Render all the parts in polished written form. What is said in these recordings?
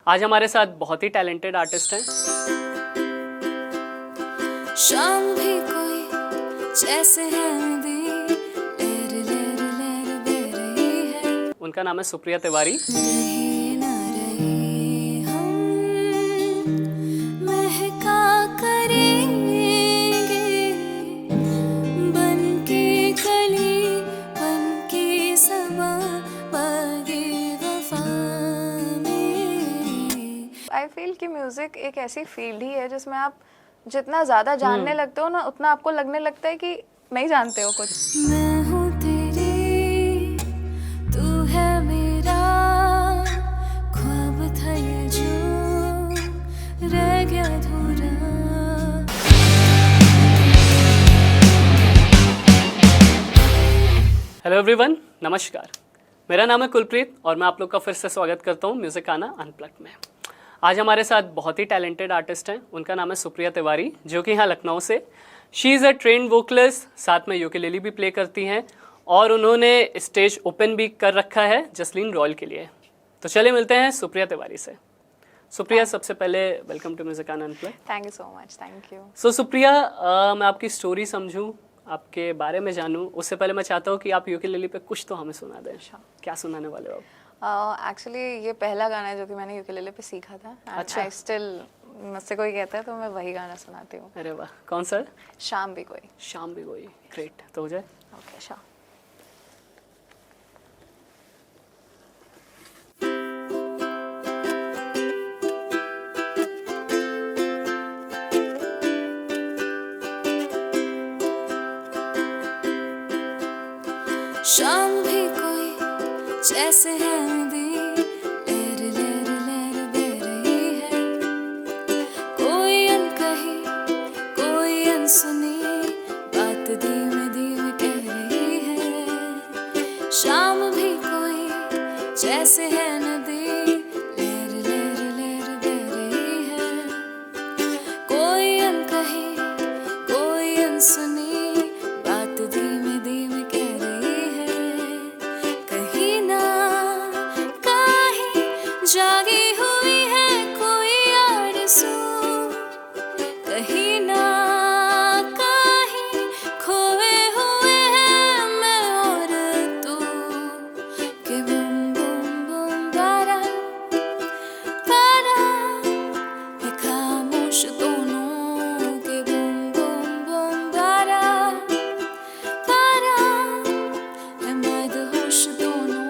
आज हमारे साथ बहुत ही टैलेंटेड आर्टिस्ट हैं। शाम भी कोई जैसे है नदी, लहर लहर लहर दे रही है। उनका नाम है सुप्रिया तिवारी। रही ना रही हम महका करेंगे, बन की कली बन की सबा बागी वफा में। आई फील कि म्यूज़िक एक ऐसी फील्ड ही है जिसमें आप जितना ज़्यादा जानने लगते हो ना, उतना आपको लगने लगता है कि नहीं जानते हो कुछ। मैं हूँ तेरी, तू है मेरा, ख्वाब था ये जो रह गया अधूरा। हेलो एवरीवन, नमस्कार। मेरा नाम है कुलप्रीत और मैं आप लोग का फिर से स्वागत करता हूँ म्यूजिक आना अनप्लग्ड में। आज हमारे साथ बहुत ही टैलेंटेड आर्टिस्ट हैं। उनका नाम है सुप्रिया तिवारी, जो कि यहाँ लखनऊ से। She is a trained vocalist, साथ में यूकेलेली भी प्ले करती हैं और उन्होंने स्टेज ओपन भी कर रखा है जसलीन रॉयल के लिए। तो चलिए मिलते हैं सुप्रिया तिवारी से। सुप्रिया, सबसे पहले वेलकम टू म्यूजिक आना unplugged. Thank you so much. Thank you. So Supriya, मैं आपकी स्टोरी समझूं, आपके बारे में जानूं, उससे पहले मैं चाहता हूँ कि आप यूकेलेली पे कुछ तो हमें सुना दें। क्या सुनाने वाले हो आप? एक्चुअली ये पहला गाना है जो कि मैंने यूकेलेले पे सीखा था। अच्छा। आई स्टिल, मुझसे कोई कहता है तो मैं वही गाना सुनाती हूँ। अरे वाह, कौन सा? शाम भी कोई। शाम भी कोई। ग्रेट, तो हो जाए। ओके, शाम। शाम भी कोई जैसे है नदी, लहर लहर लहर दे रही है। कोई अनकही कोई अनसुनी बात धीमे धीमे कह रही है। शाम भी कोई जैसे है नदी, लहर लहर लहर दे रही है। कोई अनकही कोई अनसुनी बात धीमे धीमे कह रही है। कहीं ना कहीं जागी हुई है कोई आरज़ू, कहीं ना कहीं खोए हुए हैं मैं और तू। कि बूम बूम बूम बारा बारा, ये खामोश दोनों के बूम बूम बूम बारा बारा, है मदहोश दोनों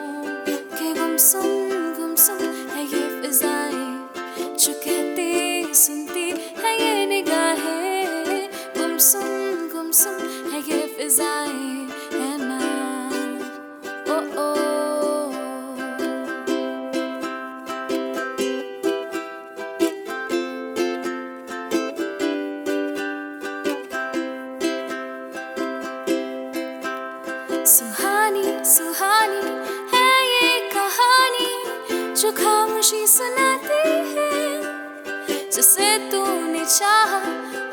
के गुमसुम है ये फिजाएं जो कहती सुनती है ये निगाहें। गुमसुम है ये फिजाएं, है ना? ओ ओ सुहानी सुहानी है ये कहानी जो खामोशी सुनाती है। जिसे तूने चाहा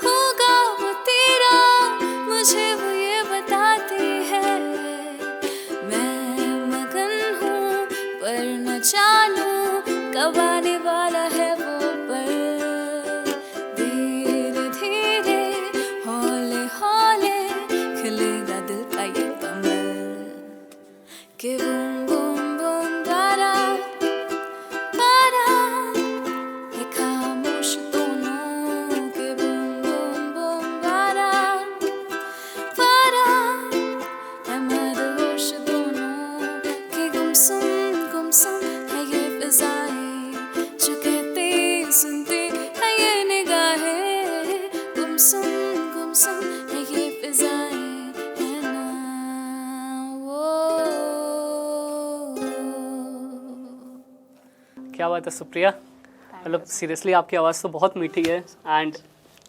होगा वो तेरा, मुझे वो ये बताती है। मैं मगन हूँ पर न जानूं कब आने वाला है वो पल। धीरे धीरे हौले हौले खिलेगा दिल का ये कमल। कि बूम बूम बूम बारा बारा, ये खामोश दोनों के बूम बूम बूम बारा बारा, है मदहोश दोनों के गुमसुम है ये फिजाएं जो कहती सुनती है ये निगाहें। गुमसुम है ये फिजाएं, है ना? क्या बात है सुप्रिया, मतलब सीरियसली आपकी आवाज़ तो बहुत मीठी है एंड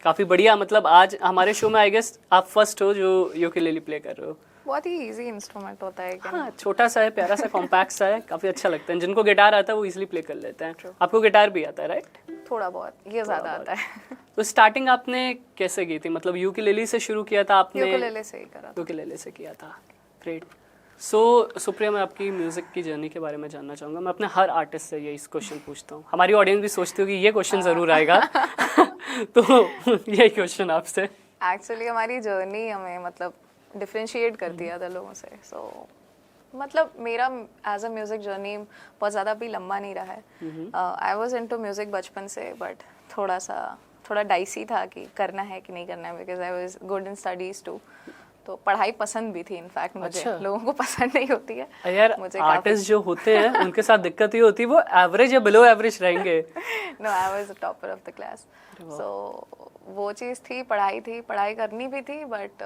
काफ़ी बढ़िया। मतलब आज हमारे शो में आई गेस आप फर्स्ट हो जो यूकेलेली प्ले कर रहे हो। बहुत ही इजी इंस्ट्रूमेंट होता है क्या? हाँ, छोटा सा है, प्यारा सा, कॉम्पैक्ट सा है, काफ़ी अच्छा लगता है। जिनको गिटार आता है वो इजीली प्ले कर लेते हैं। आपको गिटार भी आता है, राइट? थोड़ा बहुत, ये ज़्यादा आता है। तो स्टार्टिंग आपने कैसे की थी? मतलब यूकेलेली से शुरू किया था आपने? यूकेलेले से ही करा था। यूकेलेले से किया था। ग्रेट। सो सुप्रिया, मैं आपकी म्यूज़िक की जर्नी के बारे में जानना चाहूँगा। मैं अपने हर आर्टिस्ट से यही क्वेश्चन पूछता हूँ, हमारी ऑडियंस भी सोचती होगी ये क्वेश्चन ज़रूर आएगा तो यही क्वेश्चन आपसे। एक्चुअली हमारी जर्नी हमें मतलब डिफरेंशिएट करती है अदर लोगों से। सो मतलब मेरा एज अ म्यूज़िक जर्नी बहुत ज़्यादा भी लंबा नहीं रहा है। आई वॉज इनटू म्यूज़िक बचपन से, बट थोड़ा डाइसी था कि करना है कि नहीं करना है, because I was good in studies too. तो पढ़ाई पसंद भी थी इनफैक्ट मुझे। अच्छा। लोगों को पसंद नहीं होती है, यार मुझे आर्टिस्ट जो होते हैं उनके साथ दिक्कत ये होती है वो एवरेज या बिलो एवरेज रहेंगे। No, I was the topper of the class. So वो चीज़ थी, पढ़ाई करनी भी थी, बट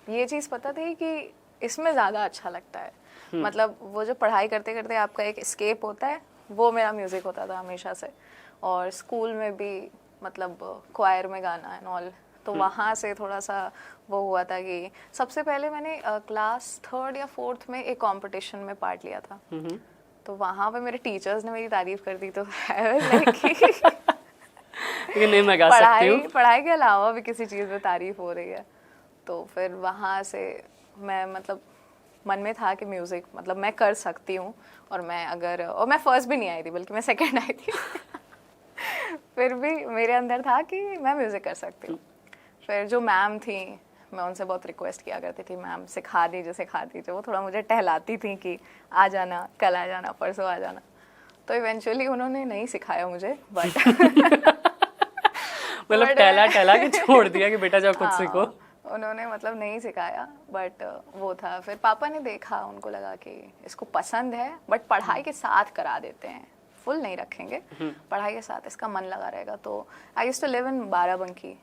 ये चीज़ पता थी कि इसमें ज़्यादा अच्छा लगता है। मतलब वो जो पढ़ाई करते करते आपका एक एस्केप होता है, वो मेरा म्यूज़िक होता था हमेशा से। और स्कूल में भी मतलब क्वायर में गाना एंड ऑल, तो वहाँ से थोड़ा सा वो हुआ था कि सबसे पहले मैंने क्लास 3rd या 4th में एक कंपटीशन में पार्ट लिया था। तो वहाँ पे मेरे टीचर्स ने मेरी तारीफ कर दी, तो लेकिन नहीं मैं गा सकती हूँ। पढ़ाई के अलावा भी किसी चीज़ में तारीफ हो रही है। तो फिर वहाँ से मैं मतलब मन में था कि म्यूज़िक मतलब मैं कर सकती हूँ। और मैं फर्स्ट भी नहीं आई थी, बल्कि मैं सेकंड आई थी फिर भी मेरे अंदर था कि मैं म्यूज़िक कर सकती हूँ। फिर जो मैम थी, मैं उनसे बहुत रिक्वेस्ट किया करती थी, मैम सिखा दीजिए। वो थोड़ा मुझे टहलाती थी कि आ जाना, कल आ जाना, परसों आ जाना। तो इवेंचुअली उन्होंने नहीं सिखाया मुझे, बट मतलब टहला के छोड़ दिया कि बेटा जाओ खुद सीखो। उन्होंने मतलब नहीं सिखाया, बट वो था। फिर पापा ने देखा, उनको लगा कि इसको पसंद है, बट पढ़ाई के साथ करा देते हैं, फुल नहीं रखेंगे, पढ़ाई के साथ इसका मन लगा रहेगा। तो I used to live in Barabanki.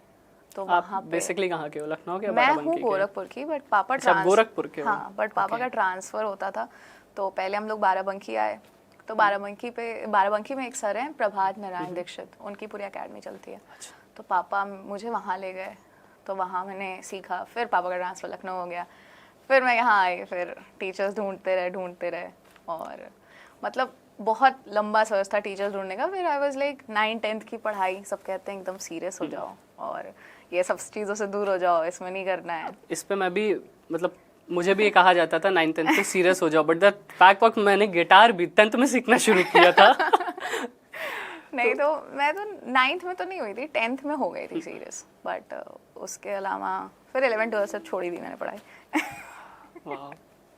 तो वहाँ पे बेसिकली कहाँ के हो? लखनऊ के? मैं हूँ गोरखपुर की, बट पापा गोरखपुर के हो? हाँ, बट पापा का ट्रांसफ़र होता था। तो पहले हम लोग बाराबंकी आए। तो बाराबंकी में एक सर हैं प्रभात नारायण दीक्षित, उनकी पूरी एकेडमी चलती है। तो पापा मुझे वहाँ ले गए, तो वहाँ मैंने सीखा। फिर पापा का ट्रांसफ़र लखनऊ हो गया, फिर मैं यहाँ आई, फिर टीचर्स ढूंढते रहे और मतलब बहुत लंबा सर्च था टीचर्स ढूंढने का। फिर आई वाज लाइक 9th-10th की पढ़ाई, सब कहते हैं एकदम सीरियस हो जाओ और ये सब चीज़ों से दूर हो जाओ, इसमें नहीं करना है। इस पे मैं भी मतलब मुझे भी ये कहा जाता था 9th-10th से सीरियस हो जाओ, बट द फैक्ट मैंने गिटार भी 10th में सीखना शुरू किया था नहीं तो मैं तो 9th में तो नहीं हुई थी, 10th में हो गई थी सीरियस। बट उसके अलावा फिर 11th-12th सब छोड़ ही दी मैंने पढ़ाई वाह,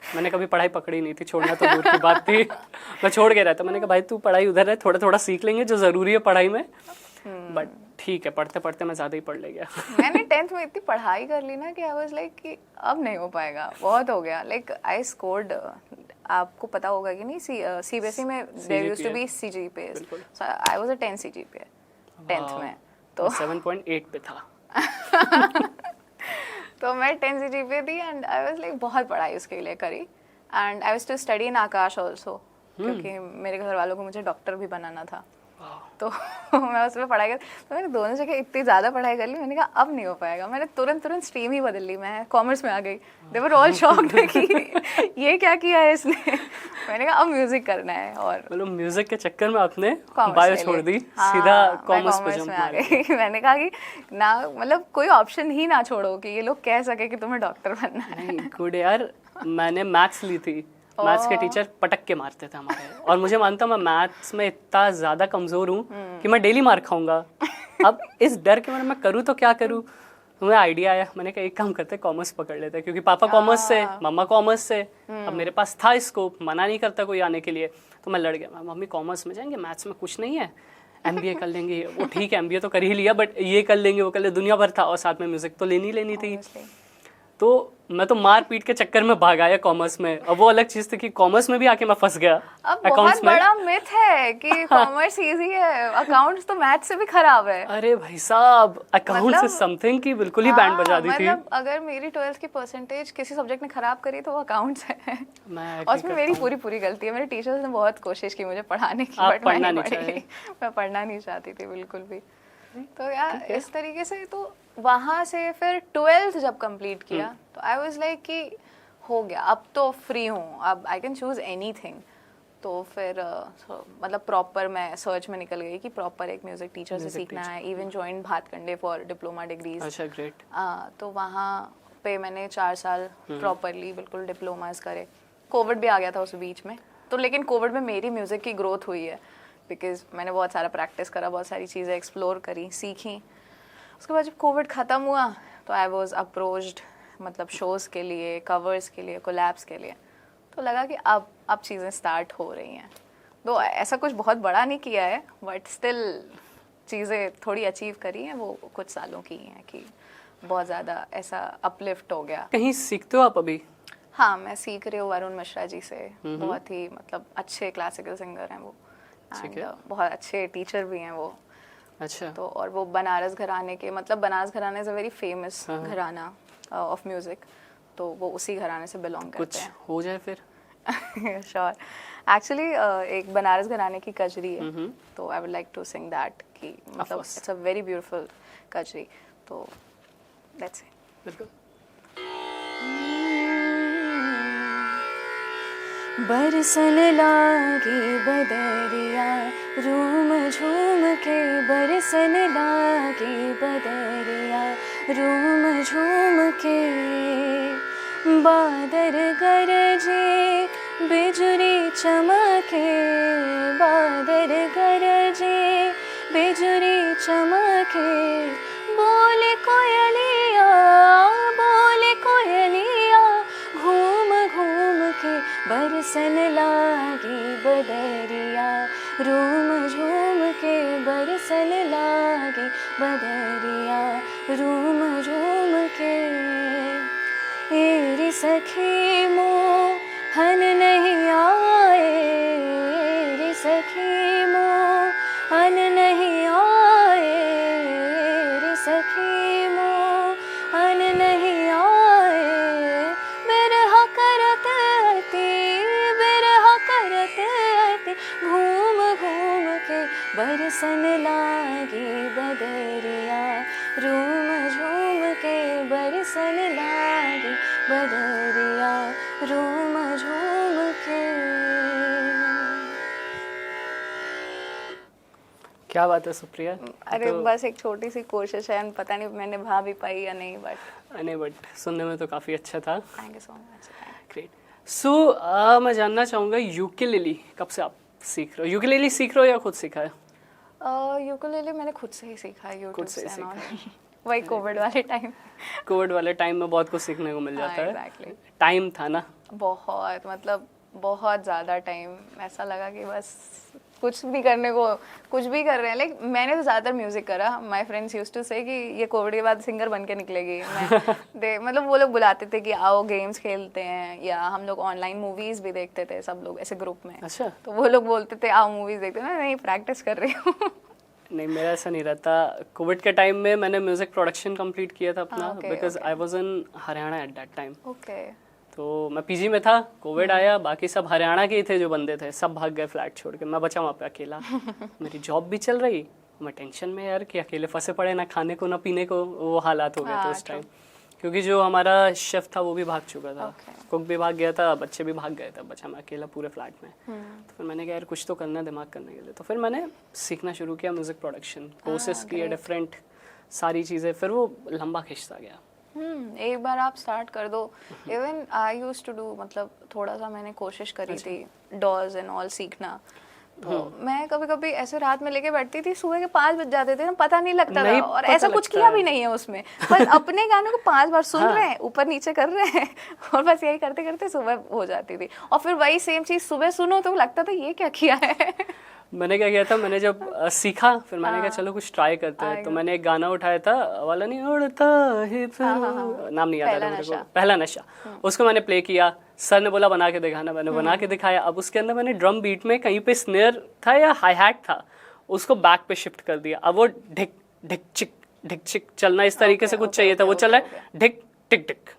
मैंने कभी पढ़ाई पकड़ी नहीं थी, छोड़ना तो दूर की बात थी। मैं छोड़ के रहता, मैंने कहा भाई तू पढ़ाई उधर है, थोड़ा थोड़ा सीख लेंगे जो ज़रूरी है पढ़ाई में। बट ठीक है, पढ़ते पढ़ते मैं ज़्यादा ही पढ़ ले गया मैंने 10th में इतनी पढ़ाई कर ली ना कि आई वाज लाइक कि अब नहीं हो पाएगा, बहुत हो गया। लाइक आई स्कोर्ड, आपको पता होगा कि नहीं, सीबीएसई में there used to be CGPA, so I was a 10 CGPA 10th में। तो 7.8 पे था तो मैं 10 सीजीपीए थी एंड आई वाज लाइक बहुत पढ़ाई उसके लिए करी। And I was to study in Aakash also, क्योंकि मेरे घर वालों को मुझे डॉक्टर भी बनाना था। तो मैं उसमें पढ़ाई कर, तो मैंने दोनों जगह इतनी ज़्यादा पढ़ाई कर ली, मैंने कहा अब नहीं हो पाएगा। मैंने तुरंत स्ट्रीम ही बदल ली, मैं कॉमर्स में आ गई। दे वर ऑल शॉक्ड कि ये क्या किया है इसने। मैंने कहा अब म्यूजिक करना है। और मतलब म्यूजिक के चक्कर में आपने बायो छोड़ दी, सीधा कॉमर्स पे जंप मार गई। मैंने कहा कि ना, मतलब कोई ऑप्शन ही ना छोड़ो कि ये लोग कह सके कि तुम्हें डॉक्टर बनना है। नहीं गुड यार, मैंने मैथ्स ली थी, मैथ्स के टीचर पटक के मारते थे हमारे, और मुझे मानता हूँ मैं मैथ्स में इतना ज़्यादा कमज़ोर हूँ कि मैं डेली मार खाऊंगा। अब इस डर के मारे मैं करूँ तो क्या करूँ, तो मुझे आइडिया आया, मैंने कहा एक काम करते कॉमर्स पकड़ लेते, क्योंकि पापा कॉमर्स से, मम्मा कॉमर्स से, अब मेरे पास था स्कोप, मना नहीं करता कोई आने के लिए। तो मैं लड़ गया, मम्मी कॉमर्स में जाएंगे, मैथ्स में कुछ नहीं है, MBA कर लेंगे। वो ठीक है, MBA तो कर ही लिया, बट ये कर लेंगे, वो कर लेंगे, दुनिया भर था, और साथ में म्यूजिक तो लेनी थी। तो मैं तो मार पीट के चक्कर में भाग आया कॉमर्स में। अब वो अलग चीज थी कि कॉमर्स में भी आके मैं फंस गया। अब बहुत बड़ा मिथ है कि कॉमर्स इजी है, अकाउंट्स तो मैथ से भी खराब है। अरे भाई साहब, अकाउंट्स इज समथिंग की बिल्कुल ही बैंड बजा दी थी। मतलब अगर मेरी 12th की परसेंटेज किसी सब्जेक्ट ने खराब करी तो वो अकाउंट्स है। और उसमें मेरी पूरी गलती है। मेरे टीचर्स ने बहुत कोशिश की मुझे पढ़ाने की, बट मैं पढ़ना नहीं चाहती थी बिल्कुल भी। तो यार इस तरीके से, तो वहाँ से फिर 12th जब कंप्लीट किया तो आई वाज लाइक कि हो गया, अब तो फ्री हूँ, अब आई कैन चूज एनीथिंग। तो फिर मतलब प्रॉपर मैं सर्च में निकल गई कि प्रॉपर एक म्यूजिक टीचर से सीखना है। Even join Bhatkhande for diploma degrees. अच्छा ग्रेट। तो वहाँ पे मैंने 4 साल प्रॉपरली बिल्कुल डिप्लोमास करे। कोविड भी आ गया था उस बीच में, तो लेकिन कोविड में मेरी म्यूज़िक की ग्रोथ हुई है बिकॉज मैंने बहुत सारा प्रैक्टिस करा, बहुत सारी चीज़ें एक्सप्लोर करी, सीखी। उसके बाद जब कोविड ख़त्म हुआ तो आई वॉज अप्रोच्ड, मतलब शोज़ के लिए, कवर्स के लिए, कोलैब्स के लिए, तो लगा कि अब चीज़ें स्टार्ट हो रही हैं। तो ऐसा कुछ बहुत बड़ा नहीं किया है बट स्टिल चीज़ें थोड़ी अचीव करी हैं, वो कुछ सालों की हैं कि बहुत ज़्यादा ऐसा अपलिफ्ट हो गया। कहीं सीखते हो आप अभी? हाँ, मैं सीख रही हूँ वरुण मिश्रा जी से, बहुत ही मतलब अच्छे क्लासिकल सिंगर हैं वो, एंड बहुत अच्छे टीचर भी हैं वो। अच्छा। तो और वो बनारस घराने के, मतलब बनारस घराना इज़ अ वेरी फेमस घराना ऑफ म्यूज़िक, तो वो उसी घराने से बिलोंग करते कुछ हैं। हो जाए फिर। श्योर। एक्चुअली एक बनारस घराने की कजरी है, तो I would like to sing that, कि मतलब it's a very beautiful kajri, तो लेट्स सी। बिल्कुल। बरसन लागे बदरिया, रूम झूम के बरसन लागे बदरिया, रूम झूम के, बादर गरजे बिजुली चमके, बादर गरजे बिजुली चमके, बोले कोयलिया, बोले कोयलिया, घूम घूम के बरसन लागे बदरिया, रूम झूम के बरसन लागे बदरिया, रूम झूम के, एरी सखी मोहन नहीं आए, एरी सखी मोहन नहीं आए, एरी सखी मोहन नहीं आए, बिरहा करत अति, बिरहा करत अति, घूम घूम के बरसन लागे बदरिया, रूम झूम के बरसन लागे बदरिया, रूम झूम के। क्या बात है सुप्रिया। अरे बस एक छोटी सी कोशिश है, पता नहीं मैं निभा भी पाई या नहीं, बट सुनने में तो काफ़ी अच्छा था। Thank you so much. Great. So मैं जानना चाहूँगा यूकेलेली कब से आप सीख रहे हो? यूकेलेली सीख रहे हो या खुद सीखा है? यूकेलेले मैंने खुद से ही सीखा है, यूट्यूब खुद से से सीखा and all। वही कोविड वाले टाइम। कोविड वाले टाइम में बहुत कुछ सीखने को मिल जाता है। एग्जैक्टली। टाइम था ना, बहुत, मतलब बहुत ज़्यादा टाइम, ऐसा लगा कि बस कुछ भी करने को, कुछ भी कर रहे हैं। लाइक मैंने तो ज़्यादातर म्यूज़िक करा। माय फ्रेंड्स यूज्ड टू से कि ये कोविड के बाद सिंगर बन के निकलेगी। मतलब वो लोग बुलाते थे कि आओ गेम्स खेलते हैं, या हम लोग ऑनलाइन मूवीज़ भी देखते थे सब लोग ऐसे ग्रुप में। अच्छा। तो वो लोग बोलते थे आओ मूवीज़ देखते हैं। नहीं, प्रैक्टिस कर रही हूँ। नहीं, मेरा ऐसा नहीं रहता। कोविड के टाइम में मैंने म्यूजिक प्रोडक्शन कंप्लीट किया था अपना, because I was in Haryana at that time. Okay. तो मैं पीजी में था, कोविड आया, बाकी सब हरियाणा के ही थे जो बंदे थे, सब भाग गए फ्लैट छोड़ के, मैं बचा वहाँ पे अकेला। मेरी जॉब भी चल रही, मैं टेंशन में यार कि अकेले फंसे पड़े, ना खाने को ना पीने को, वो हालात हो गए थे उस टाइम। क्योंकि जो हमारा शेफ था वो भी भाग चुका था, कुक भी भाग गया था, बच्चे भी भाग गए थे, बचा मैं अकेला पूरे फ्लैट में। तो फिर मैंने कहा यार कुछ तो करना है दिमाग करने के लिए, तो फिर मैंने सीखना शुरू किया म्यूज़िक प्रोडक्शन, कोर्सेस किए डिफरेंट सारी चीज़ें, फिर वो लंबा खिंचता गया। एक बार आप स्टार्ट कर दो। Even I used to do, मतलब थोड़ा सा मैंने कोशिश करी थी डॉज एंड ऑल सीखना। तो मैं कभी कभी ऐसे रात में लेके बैठती थी, सुबह के 5 बज जाते थे ना, पता नहीं लगता था, और ऐसा कुछ किया भी नहीं है उसमें, बस अपने गानों को 5 बार सुन रहे हैं, ऊपर नीचे कर रहे हैं, और बस यही करते करते सुबह हो जाती थी। और फिर वही सेम चीज़ सुबह सुनो तो लगता था ये क्या किया है। मैंने क्या किया था, मैंने जब सीखा फिर मैंने कहा चलो कुछ ट्राई करते हैं। तो मैंने एक गाना उठाया था, वाला नहीं उड़ता है फिर, नाम नहीं याद आ रहा मेरे को, पहला नशा, उसको मैंने प्ले किया। सर ने बोला बना के दिखाना, मैंने बना के दिखाया। अब उसके अंदर मैंने ड्रम बीट में कहीं पे स्नेयर था या हाई हैट था, उसको बैक पे शिफ्ट कर दिया। अब वो ढिक ढिक चिक चलना इस तरीके से कुछ चाहिए था, वो चल रहा है ढिक टिक टिक।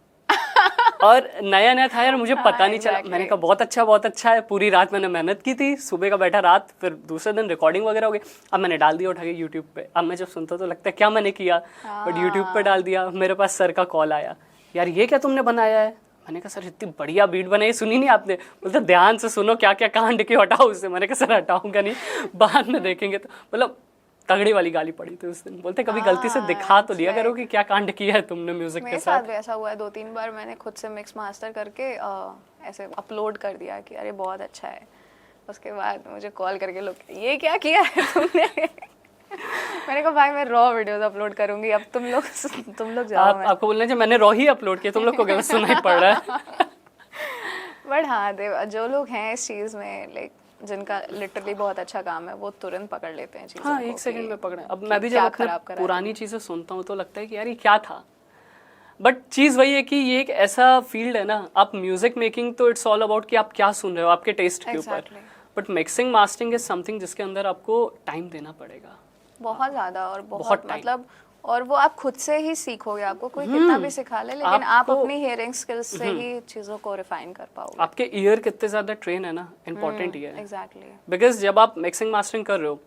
और नया नया था यार, मुझे पता नहीं चला। मैंने कहा बहुत अच्छा है। पूरी रात मैंने मेहनत की थी, सुबह का बैठा रात, फिर दूसरे दिन रिकॉर्डिंग वगैरह हो गई। अब मैंने डाल दिया उठा के यूट्यूब पे। अब मैं जब सुनता तो लगता है क्या मैंने किया, बट यूट्यूब पे डाल दिया। मेरे पास सर का कॉल आया, यार ये क्या तुमने बनाया है? मैंने कहा सर इतनी बढ़िया बीट बनाई, सुनी नहीं आपने? बोलते ध्यान से सुनो क्या क्या कांड के हटाओ उससे। मैंने कहा सर हटाऊंगा नहीं, बाद में देखेंगे। तो मतलब तगड़ी वाली गाली पड़ी थी उस दिन, बोलते कभी गलती से दिखा तो दिया करो कि क्या कांड किया है तुमने म्यूजिक मेरे के साथ साथ। भी ऐसा हुआ है 2-3 बार, मैंने खुद से मिक्स मास्टर करके ऐसे अपलोड कर दिया कि अरे बहुत अच्छा है, उसके बाद मुझे कॉल करके लोग ये क्या किया है तुमने मैंने कहा भाई मैं रॉ वीडियोस अपलोड करूंगी, अब तुम लोग जाओ। आपको बोलना चाहिए मैंने रॉ ही अपलोड किया, तुम लोग को गलत सुनाई पड़ रहा है। बट हाँ जो लोग हैं इस चीज़ में लाइक जिनका लिटरली बहुत अच्छा काम है वो तुरंत पकड़ लेते हैं चीज़ों हाँ, को 1 सेकंड कि में पकड़े। अब मैं भी जब क्या अपने खराब करा है। पुरानी चीजें सुनता हूँ तो लगता है कि यार ये क्या था, बट चीज वही है कि ये एक ऐसा फील्ड है ना, आप म्यूजिक मेकिंग तो इट्स ऑल अबाउट कि आप क्या सुन रहे हो, आपके टेस्ट के ऊपर, Exactly. But mixing mastering is something जिसके अंदर आपको टाइम देना पड़ेगा बहुत ज्यादा और बहुत बहुत time. मतलब, और वो आप खुद से ही सीखोगे, आपको कोई कितना भी सिखा ले, लेकिन आप आपको- अपनी हियरिंग स्किल्स से ही चीजों को रिफाइन कर पाओगे। आपके ईयर कितने ज्यादा ट्रेन है ना, इम्पोर्टेंट ये है। एग्जैक्टली। बिकॉज जब आप मिक्सिंग मास्टरिंग कर रहे हो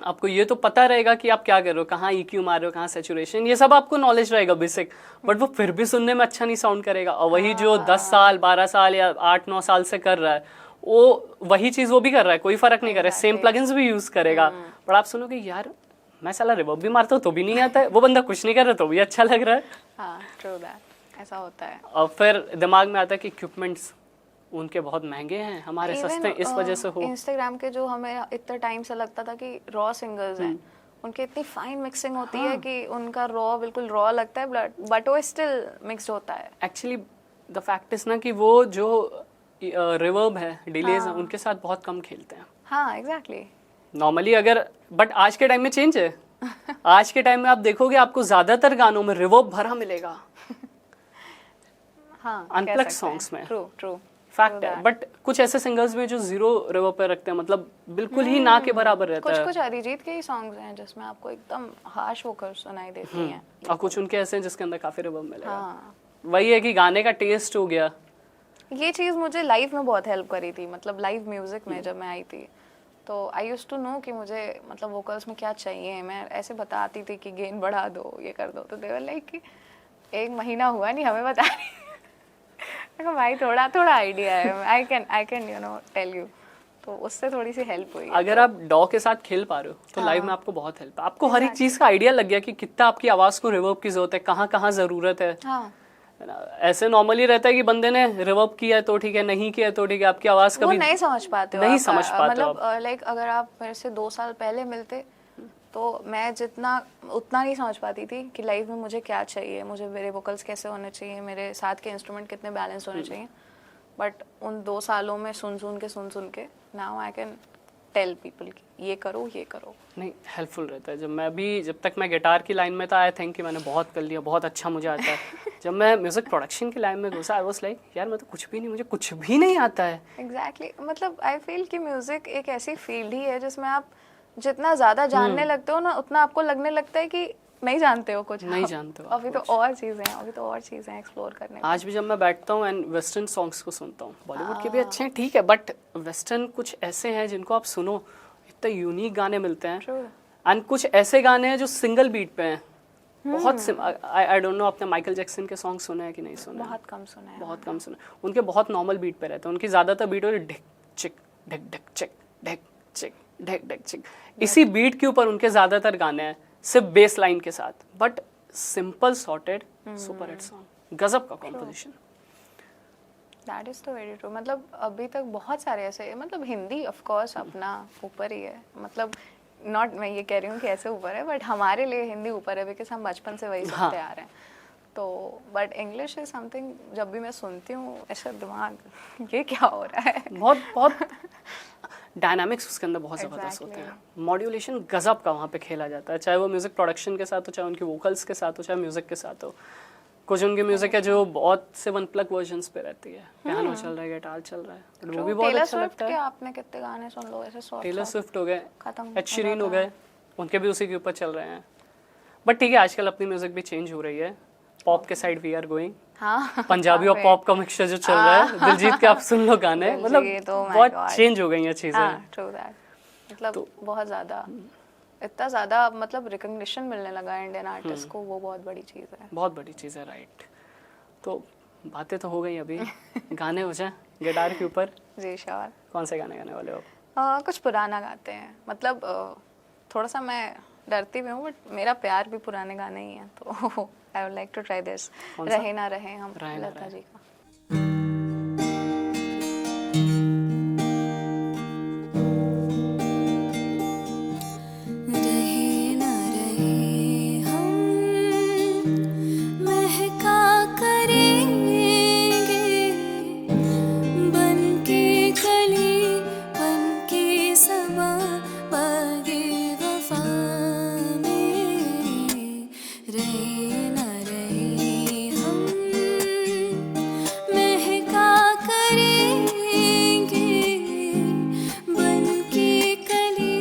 आपको ये तो पता रहेगा कि आप क्या कर रहे हो, कहाँ EQ मार रहे हो, कहाँ सैचुरेशन, ये सब आपको नॉलेज रहेगा बेसिक, बट वो फिर भी सुनने में अच्छा नहीं साउंड करेगा। और वही जो 10 साल 12 साल या 8-9 साल से कर रहा है वो वही चीज वो भी कर रहा है, कोई फर्क नहीं कर रहा है, सेम प्लगइन्स भी यूज करेगा, पर आप सुनोगे यार मैं साला रिवर्ब भी मारता हूँ तो भी नहीं आता है, वो बंदा कुछ नहीं कर रहा तो भी अच्छा लग रहा है। हाँ ट्रू दैट, ऐसा होता है। और फिर दिमाग में आता है कि इक्विपमेंट्स उनके बहुत महंगे हैं, हमारे सस्ते हैं, इस वजह से हो। इंस्टाग्राम के जो हमें इतना टाइम से लगता था कि रॉ सिंगर्स हैं, उनकी इतनी फाइन मिक्सिंग होती है कि उनका रॉ बिल्कुल रॉ लगता है, बट वो स्टिल मिक्स्ड होता है। एक्चुअली द फैक्ट इज ना कि वो जो रिवर्ब है, डिलेज है, उनके साथ बहुत कम खेलते हैं हाँ एग्जैक्टली। नॉर्मली। अगर बट आज के टाइम में चेंज है, आज के टाइम में आप देखोगे आपको ज्यादातर गानों में रिवर्ब भरा मिलेगा, हाँ अनप्लग सॉन्ग्स में। ट्रू ट्रू फैक्ट है, बट कुछ ऐसे सिंगर्स में जो 0 रिवर्ब पे रखते हैं, मतलब बिल्कुल ही ना के बराबर रहता है। कुछ अरिजीत के ही सॉन्ग्स हैं जिसमें आपको एकदम हार्श होकर सुनाई देती हैं। और कुछ उनके ऐसे हैं जिसके अंदर काफी रिवर्ब मिलेगा। हाँ वही है कि गाने का टेस्ट हो गया। ये चीज़ मुझे लाइव में बहुत हेल्प करी थी, मतलब लाइव म्यूजिक में जब मैं आई थी तो आई यूज्ड टू नो कि मुझे मतलब वोकल्स में क्या चाहिए। मैं ऐसे बताती थी कि गेन बढ़ा दो, ये कर दो, तो दे वर लाइक कि 1 महीना हुआ नहीं हमें बता रही मैं भाई थोड़ा थोड़ा आइडिया है, I can you know tell you, तो उससे थोड़ी सी हेल्प हुई। अगर आप डॉ के साथ खेल पा रहे हो तो लाइव में आपको बहुत हेल्प है, आपको हर एक चीज का आइडिया लग गया कि कितना आपकी आवाज को रिवर्ब की जरूरत है, कहाँ कहाँ जरूरत है। हाँ ऐसे नॉर्मली रहता है कि बंदे ने रिवर्ब किया है तो ठीक है, नहीं किया तो ठीक है, आपकी आवाज वो कभी नहीं समझ पाते हो नहीं आप, समझ पाते हो मतलब लाइक अगर आप मेरे से 2 साल पहले मिलते तो मैं जितना उतना नहीं समझ पाती थी कि लाइव में मुझे क्या चाहिए, मुझे मेरे वोकल्स कैसे होने चाहिए, मेरे साथ के इंस्ट्रूमेंट कितने बैलेंस होने चाहिए। बट उन 2 सालों में सुन सुन के now I can tell people कि ये करो ये करो। नहीं हेल्पफुल रहता है। जब तक मैं गिटार की लाइन में था आई थिंक कि मैंने बहुत कर लिया, बहुत अच्छा मुझे आता है। जब मैं म्यूजिक प्रोडक्शन की लाइन में घुसा आई वाज लाइक यार मैं तो कुछ भी नहीं, मुझे कुछ भी नहीं आता है। एग्जैक्टली मतलब आई फील कि म्यूजिक एक ऐसी फील्ड ही है जिसमें आप जितना ज्यादा जानने लगते हो ना उतना आपको लगने लगता है कि नहीं जानते हो कुछ, नहीं जानते हो आप अभी तो और चीजें एक्सप्लोर करने को। आज भी जब मैं बैठता हूँ एंड वेस्टर्न सॉन्ग्स को सुनता हूँ, बॉलीवुड के भी अच्छे हैं ठीक है, बट वेस्टर्न कुछ ऐसे हैं जिनको आप सुनो इतने यूनिक गाने मिलते हैं। True. एंड कुछ ऐसे गाने हैं जो सिंगल बीट पे हैं, बहुत आई डोंट नो आपने माइकल जैक्सन के सॉन्ग सुने हैं कि नहीं सुने? बहुत कम सुना है। बहुत कम सुने। उनके बहुत नॉर्मल बीट पे रहते हैं, उनकी ज्यादातर बीट होती है ढिक चिक ढिक ढिक चिक ढिक चिक ढिक ढिक चिक, इसी बीट के ऊपर उनके ज्यादातर गाने हैं सिर्फ बेस लाइन के साथ, but simple sorted super hit song, गजब का कॉम्पोजिशन। दैट इज तो वेरी ट्रू। मतलब अभी तक बहुत सारे ऐसे, मतलब हिंदी ऑफ कोर्स अपना ऊपर ही है, मतलब नॉट मैं ये कह रही हूँ कि ऐसे ऊपर है, बट हमारे लिए हिंदी ऊपर है बिकॉज हम बचपन से वही सुनते आ रहे हैं। तो बट इंग्लिश इज समथिंग, जब भी मैं सुनती हूँ ऐसा दिमाग ये क्या हो रहा है। बहुत डायनामिक्स उसके अंदर बहुत ज़बरदस्त होते हैं, मॉड्यूलेशन गजब का वहाँ पे खेला जाता है, चाहे वो म्यूज़िक प्रोडक्शन के साथ हो, चाहे उनकी वोकल्स के साथ हो, चाहे म्यूज़िक के साथ हो। कुछ उनकी म्यूज़िक है जो बहुत से 1 प्लग वर्जन्स पे रहती है, पियानो चल रहा है, गिटार चल रहा है, वो भी बहुत अच्छा लगता है। आपने कितने गाने सुन लो ऐसे सॉफ्ट, टेलर स्विफ्ट हो गए, खत्म एड शीरन हो गए, उनके भी उसी के ऊपर चल रहे हैं। बट ठीक है आजकल अपनी म्यूज़िक भी चेंज हो रही है, पॉप के साइड वी आर गोइंग। हाँ पंजाबी और पॉप का मिक्सचर जो चल रहा है, दिलजीत के आप सुन लो गाने, मतलब तो बहुत चेंज हो गई हैं चीज़ें। ट्रू दैट, मतलब बहुत ज़्यादा, इतना ज़्यादा मतलब रिकग्निशन मिलने लगा है इंडियन आर्टिस्ट को, वो बहुत बड़ी चीज़ है। बहुत बड़ी चीज़ है, राइट। तो बातें तो हो गई अभी, गाने हो जाए गिटार के ऊपर। जी श्योर। कौन से गाने गाने वाले हो? कुछ पुराना गाते हैं, मतलब थोड़ा सा मैं डरती भी हूँ, बट मेरा प्यार भी पुराने गाने ही हैं, तो I would like to try this, कौन सा? रहे ना रहे हम, रहे ना लता रहे। जी का। रहे ना रहे हम महका करेंगे, बन के कली बन के सबा बागे वफा में। रहे ना रहे हम महका करेंगे, बन के कली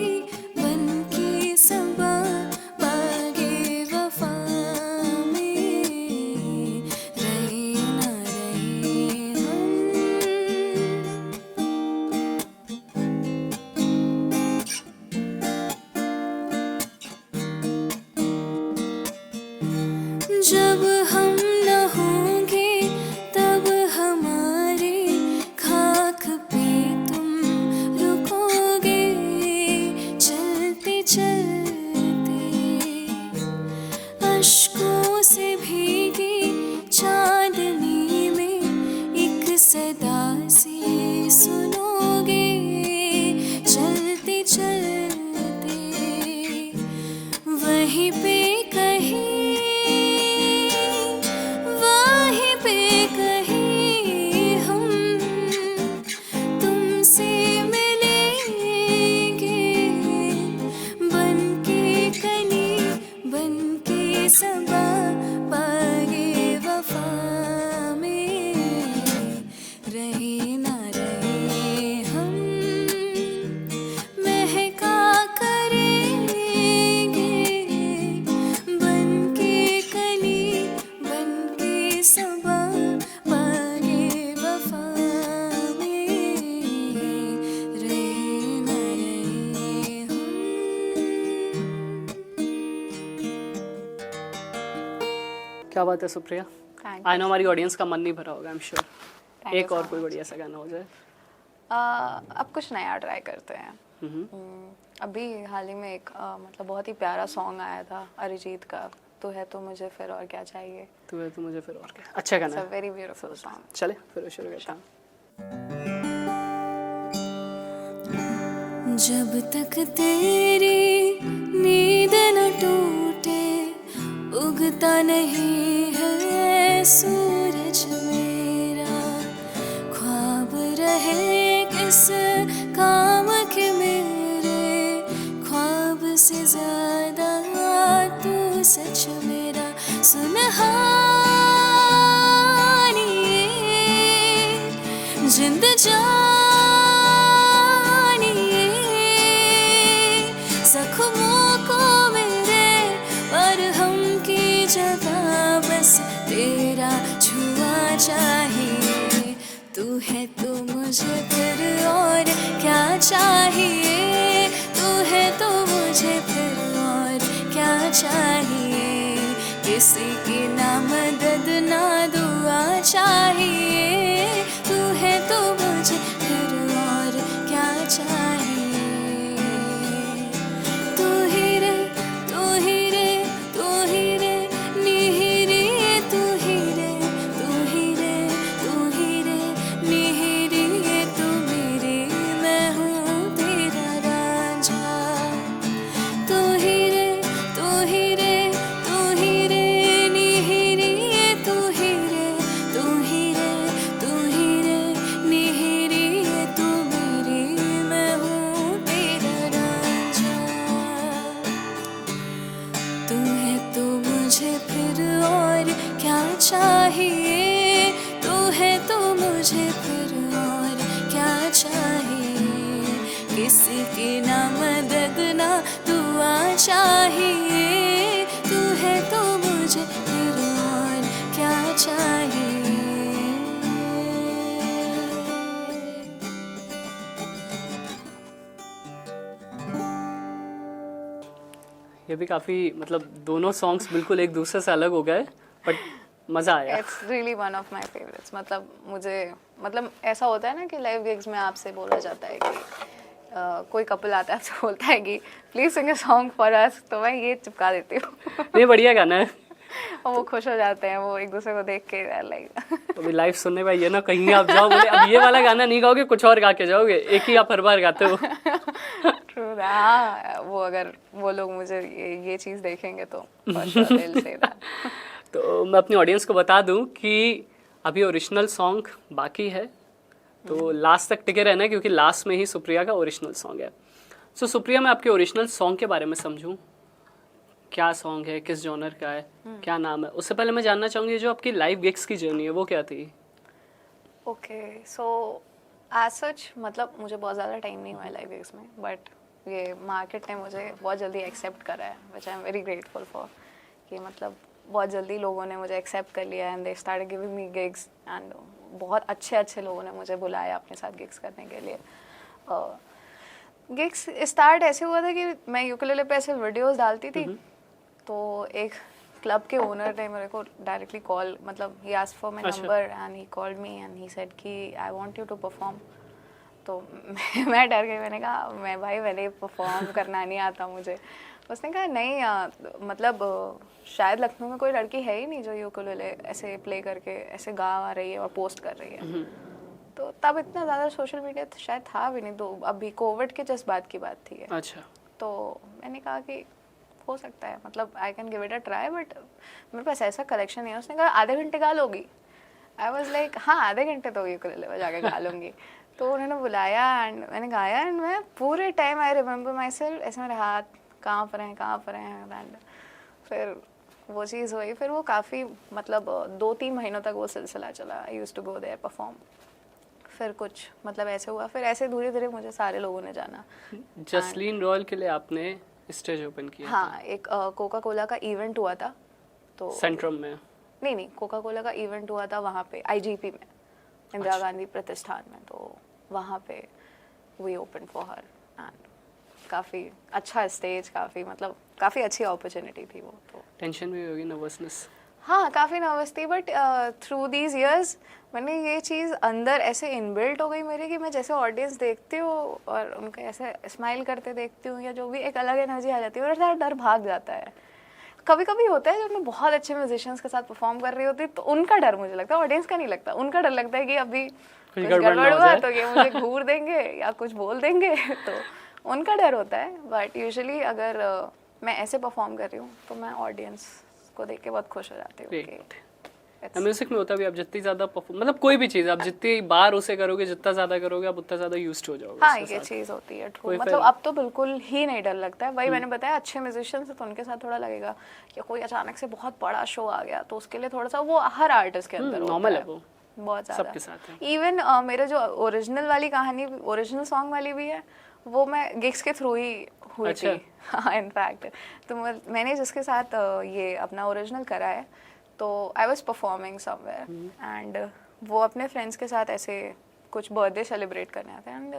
बन के सबा बागे वफा में। रहे ना रहे हम। जब हम न होंगे तब हमारे खाक पे तुम रुकोगे, चलते चलते अश्कों से भीगी चांदनी में एक सदा से सुनोगे, चलते चलते वहीं पे कहीं, वहीं पे कहीं हम तुमसे मिलेंगे, बन के कली बन के सबा बागे वफा में। रहे ना रहे हम महका करेंगे, बन के कली बन के सबा बागे वफा में। रहे ना रहे हम। क्या बात है सुप्रिया, Thank आई नो हमारी ऑडियंस का मन नहीं भरा होगा, I am sure. Thank you एक और so कोई much. बढ़िया सा गाना हो जाए। अब कुछ नया ट्राई करते हैं। अभी हाल ही में एक मतलब बहुत ही प्यारा सॉन्ग आया था अरिजीत का, तू है तो मुझे फिर और क्या चाहिए। तू है तो मुझे फिर और क्या, अच्छा गाना इट्स अ है। Very beautiful song. चले फिर शुरू करते हैं। जब तक तेरी नींद न टूटे उगता नहीं है सूरज मेरा, ख्वाब रहे किस काम के मेरे, ख्वाब से ज्यादा तू सच मेरा। सुनहानी जिंद जानिए, जख्मों को मेरे पर हम की जगह बस तेरा छुआ चाहिए। तू है तो मुझे फिर और क्या चाहिए, तू है तो मुझे फिर और क्या चाहिए। किसी की ना मदद ना दुआ चाहिए, तू है तो मुझे फिर और क्या चाहिए। तू ही रे तू ही रे तू ही रे निहिरी, तू ही रे तू ही रे तू ही रे निहिरी, तू मेरी मैं हूँ तेरा रांझा। तू ही रे तू ही रे तू ही रे निहिरी, तू ही रे तू ही रे तू ही रे निहिरी, तू मेरी मैं हूँ तेरा रांझा। तू है तो मुझे फिर और क्या चाहिए, तू है तो मुझे फिर और क्या चाहिए। किसी की ना मदद ना दुआ चाहिए, तू है तो मुझे फिर और क्या चाहिए। ये भी काफ़ी मतलब दोनों सॉन्ग्स बिल्कुल एक दूसरे से अलग हो गए, बट मज़ा आया। It's really one of my favourites. मतलब मुझे मतलब ऐसा होता है ना कि लाइव गिग्स में आपसे बोला जाता है कोई कपल आता है तो बोलता है कि please sing a song for us, तो मैं ये चिपका देती हूँ। नहीं, बढ़िया गाना है। और वो खुश हो जाते हैं, वो एक दूसरे को देख के लाइक। अभी लाइव सुनने में ये ना कहीं आप जाओ बोले अब ये वाला गाना नहीं गाओगे, कुछ और गा के जाओगे, एक ही आप हर बार गाते हो। ट्रू। हाँ, वो अगर वो लोग मुझे ये चीज़ देखेंगे तो for sure they'll say that. तो मैं अपनी ऑडियंस को बता दूं कि अभी ओरिजिनल सॉन्ग बाकी है, तो लास्ट तक टिके रहना है क्योंकि लास्ट में ही सुप्रिया का ओरिजिनल सॉन्ग है। सो सुप्रिया, मैं आपके ओरिजिनल सॉन्ग के बारे में समझूं, क्या सॉन्ग है, किस जॉनर का है, क्या नाम है, उससे पहले मैं जानना चाहूँगी जो आपकी लाइव गिग्स की जर्नी है वो क्या थी? ओके, सो एज सच मतलब मुझे बहुत ज़्यादा टाइम नहीं हुआ है लाइव गिग्स में, बट ये मार्केट ने मुझे बहुत जल्दी एक्सेप्ट करा है, which I am very grateful for. कि मतलब बहुत जल्दी लोगों ने मुझे एक्सेप्ट कर लिया and they start giving me gigs, and बहुत अच्छे अच्छे लोगों ने मुझे बुलाया अपने साथ गिग्स करने के लिए। गिग्स स्टार्ट ऐसे हुआ था कि मैं यूकेलेले पे ऐसे वीडियोस डालती थी, तो एक क्लब के ओनर ने मेरे को डायरेक्टली कॉल, मतलब he asked for my number and he called me and he said कि I want you to perform. तो मैं डर गई, मैंने कहा मैंने परफॉर्म करना नहीं आता मुझे। उसने कहा नहीं मतलब शायद लखनऊ में कोई लड़की है ही नहीं जो यूकेलेले ऐसे प्ले करके ऐसे गा आ रही है और पोस्ट कर रही है। तो तब इतना ज़्यादा सोशल मीडिया शायद था भी नहीं, तो अभी कोविड के जस्ट बाद की बात थी ये। अच्छा। तो मैंने कहा कि हो सकता है, मतलब I can give it a try, but मेरे पास ऐसा कलेक्शन नहीं है। उसने कहा आधे घंटे गा लोगी? आई वॉज लाइक हाँ, आधे घंटे तो यूकेलेले बजा के गा लूँगी। तो उन्होंने बुलाया एंड मैंने गाया, एंड मैं पूरे time I remember my self, ऐसे मेरे हाथ काँप रहे हैं। एंड फिर वो चीज़ हुई, फिर वो काफ़ी मतलब 2-3 महीनों तक वो सिलसिला चला। I used to go there perform. फिर कुछ मतलब ऐसे हुआ, फिर ऐसे धीरे धीरे मुझे सारे लोगों ने जाना। जसलीन रॉयल के लिए आपने स्टेज ओपन किया? हाँ, एक कोका कोला का इवेंट हुआ था, तो सेंट्रम में? नहीं, कोका कोला का इवेंट हुआ था वहाँ पे IGP में, इंदिरा गांधी प्रतिष्ठान में। तो वहाँ पे we open for her and काफ़ी अच्छा स्टेज, काफ़ी अच्छी अपॉर्चुनिटी थी वो। तो टेंशन भी होगी, नर्वसनेस? हाँ, काफ़ी नर्वस थी, बट थ्रू दीज ईयर्स मैंने ये चीज़ अंदर ऐसे इनबिल्ट हो गई मेरे कि मैं जैसे ऑडियंस देखती हूँ और उनके ऐसे स्माइल करते देखती हूँ या जो भी, एक अलग एनर्जी आ जाती है और सारा डर भाग जाता है। कभी कभी होता है जब मैं बहुत अच्छे म्यूजिशियंस के साथ परफॉर्म कर रही होती तो उनका डर मुझे लगता है, ऑडियंस का नहीं लगता। उनका डर लगता है कि अभी कुछ गड़बड़ हुआ तो ये मुझे घूर देंगे या कुछ बोल देंगे, तो उनका डर होता है। बट यूजुअली अगर मैं ऐसे परफॉर्म कर रही हूँ तो मैं ऑडियंस को देख के बहुत खुश हो जाती हूँ। म्यूजिक में होता भी, आप जितनी ज्यादा मतलब कोई भी चीज आप जितनी बार उसे करोगे, जितना ज्यादा करोगे, आप उतना ज्यादा यूज्ड हो जाओगे। हाँ, ये चीज होती है। मतलब अब तो बिल्कुल ही नहीं डर लगता है। वही मैंने बताया, अच्छे म्यूजिशियंस है तो उनके साथ थोड़ा लगेगा, या कोई अचानक से बहुत बड़ा शो आ गया तो उसके लिए थोड़ा सा, वो हर आर्टिस्ट के अंदर नॉर्मल है, वो बहुत सबके साथ है। इवन मेरे जो ओरिजिनल वाली कहानी, ओरिजिनल सॉन्ग वाली भी है, वो मैं गिग्स के थ्रू ही हुई थी। हाँ, इनफैक्ट तो मैंने जिसके साथ ये अपना ओरिजिनल करा है, तो I was performing somewhere and वो अपने फ्रेंड्स के साथ ऐसे कुछ बर्थडे सेलिब्रेट करने आते हैं, एंड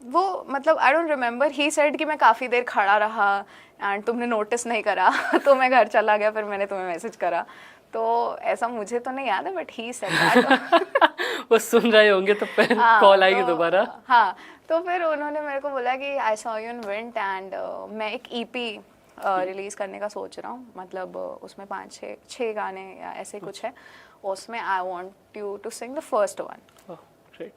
वो मतलब I don't remember, he said कि मैं काफ़ी देर खड़ा रहा एंड तुमने नोटिस नहीं करा तो मैं घर चला गया, फिर मैंने तुम्हें मैसेज करा। तो ऐसा मुझे तो नहीं याद है, बट ही सेड दैट। वो सुन रहे होंगे तो फिर कॉल आएगी दोबारा। हाँ, तो फिर उन्होंने मेरे को बोला कि आई सॉ यू इन विंट एंड मैं एक EP रिलीज़ करने का सोच रहा हूँ, मतलब उसमें 5-6 गाने या ऐसे कुछ है, उसमें I want you to sing the first one.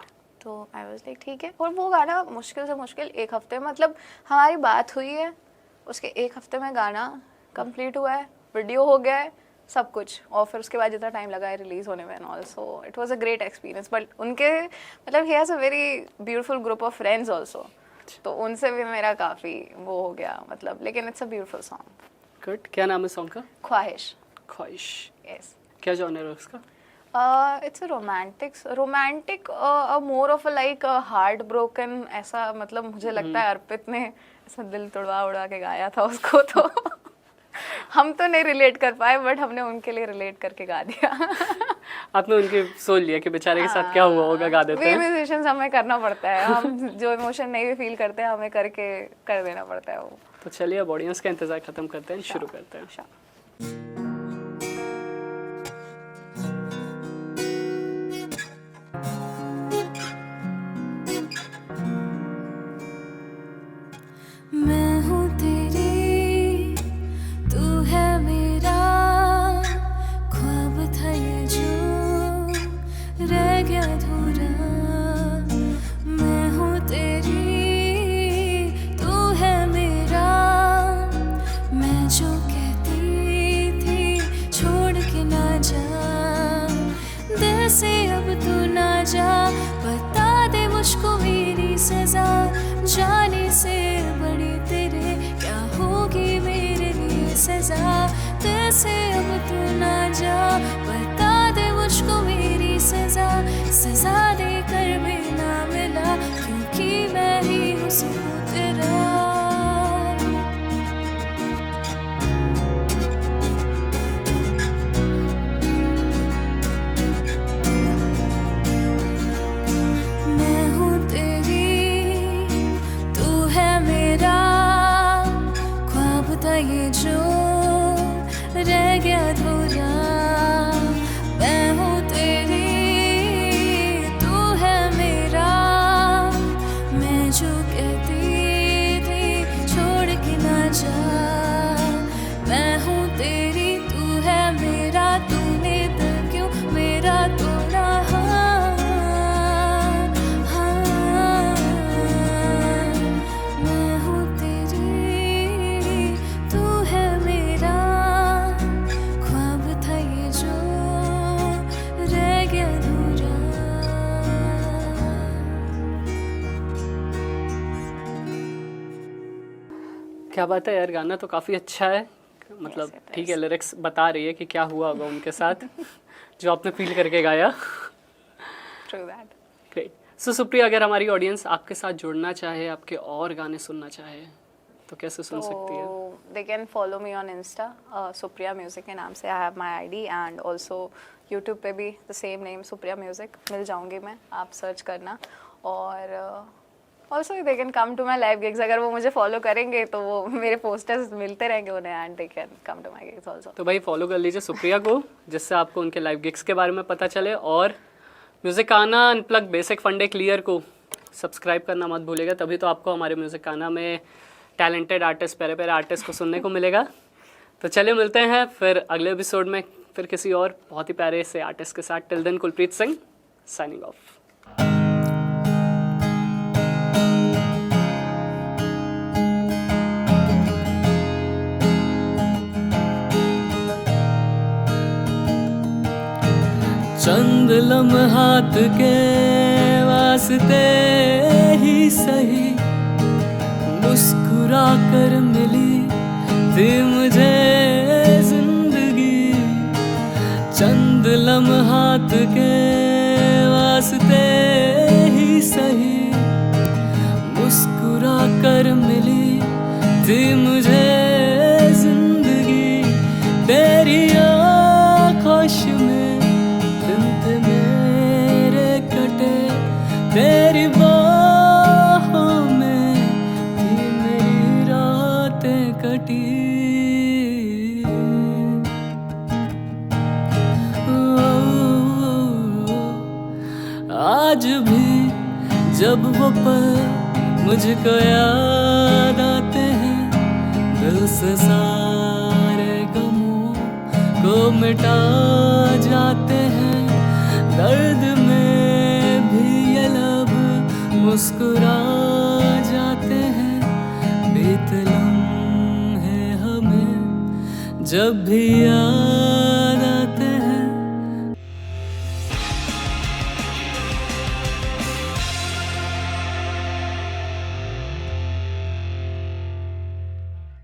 तो आई वाज लाइक ठीक है। और वो गाना मुश्किल से मुश्किल 1 हफ्ते, मतलब हमारी बात हुई है, उसके 1 हफ्ते में गाना कंप्लीट हुआ है, वीडियो हो गया है, सब कुछ, और फिर उसके बाद जितना टाइम लगा है रिलीज होने में and also it was a great experience. But उनके मतलब he has a very beautiful group of friends also, तो उनसे भी मेरा काफ़ी वो हो गया, मतलब, लेकिन it's a beautiful song. Good. क्या नाम है सॉन्ग का? ख्वाहिश। यस। क्या जॉनर है उसका? It's a romantic more of a like heart broken ऐसा, मतलब मुझे लगता है अर्पित ने ऐसा दिल तोड़वा उड़ा के गाया था उसको, तो हम तो नहीं रिलेट कर पाए, बट हमने उनके लिए रिलेट करके गा दिया। आपने उनके सोच लिया कि बेचारे के साथ क्या हुआ होगा, गा देते हैं। म्यूजिशियंस हमें करना पड़ता है, हम जो इमोशन नहीं भी फील करते हैं हमें करके कर देना पड़ता है वो। तो चलिए अब ऑडियंस का इंतजार खत्म करते हैं, शुरू करते हैं। मैं हूँ तेरी, तू है मेरा, ख्वाब था ये जो रह गया अधूरा। मैं हूँ तेरी, तू है मेरा, मैं जो कहती थी छोड़ के ना जा, दिल से अब तू ना जा, बता दे मुझको मेरी सजा, जाने से बड़ी तेरे क्या होगी मेरे लिए सजा। दिल से अब तू ना जा, बता दे मुझको मेरी सजा, सजा दे कर भी ना मिला, क्योंकि मैं ही हूँ सिर्फ तेरा। मैं हूँ तेरी, तू है मेरा, ख्वाब था ये जो रह गया अधूरा। मैं हूँ तेरी, तू है मेरा, मैं जो कहती थी छोड़ के ना जा। मैं हूँ तेरी, तू है मेरा, तूने दिल क्यों मेरा तोड़ा। मैं हूँ तेरी, तू है मेरा, ख्वाब था ये जो रह गया अधूरा। क्या बात है यार, गाना तो काफ़ी अच्छा है। मतलब ठीक है, लिरिक्स बता रही है कि क्या हुआ होगा उनके साथ जो आपने फील करके गाया। True that. ग्रेट। सो सुप्रिया, अगर हमारी ऑडियंस आपके साथ जुड़ना चाहे, आपके और गाने सुनना चाहे, तो कैसे सुन सकती है? So they can follow me on Insta, Supriya Music के नाम से I have my ID, and also YouTube पे भी the same name Supriya Music, मिल जाऊंगी मैं, आप सर्च करना। और also they can come to my live gigs, अगर वो मुझे फॉलो करेंगे तो वो मेरे पोस्टर्स मिलते रहेंगे उन्हें, and they can come to my gigs also. तो भाई फॉलो कर लीजिए सुप्रिया को, जिससे आपको उनके लाइव गिग्स के बारे में पता चले। और म्यूजिकाना अनप्लग बेसिक फंडे क्लियर को सब्सक्राइब करना मत भूलिएगा, तभी तो आपको हमारे म्यूजिकाना में टैलेंटेड आर्टिस्ट, प्यारे प्यारे आर्टिस्ट को सुनने को मिलेगा। तो चलिए मिलते हैं फिर अगले एपिसोड में, फिर किसी और बहुत ही प्यारे से आर्टिस्ट के साथ। Till then, Kulpreet Singh signing off. चंद लम्हात के वास्ते ही सही, मुस्कुरा कर मिली थी मुझे जिंदगी। चंद लम्हात के वास्ते ही सही, मुस्कुरा कर मिली थी मुझे जिंदगी। तेरी आँखों में तेरी बाहों में थी मेरी रातें कटी। आज भी जब वो पल मुझको याद आते हैं, दिल से सारे गमों को मिटा जाते हैं। दर्द में भी ये लब मुस्कुरा जाते हैं। बीत लम्हे हमें जब भी याद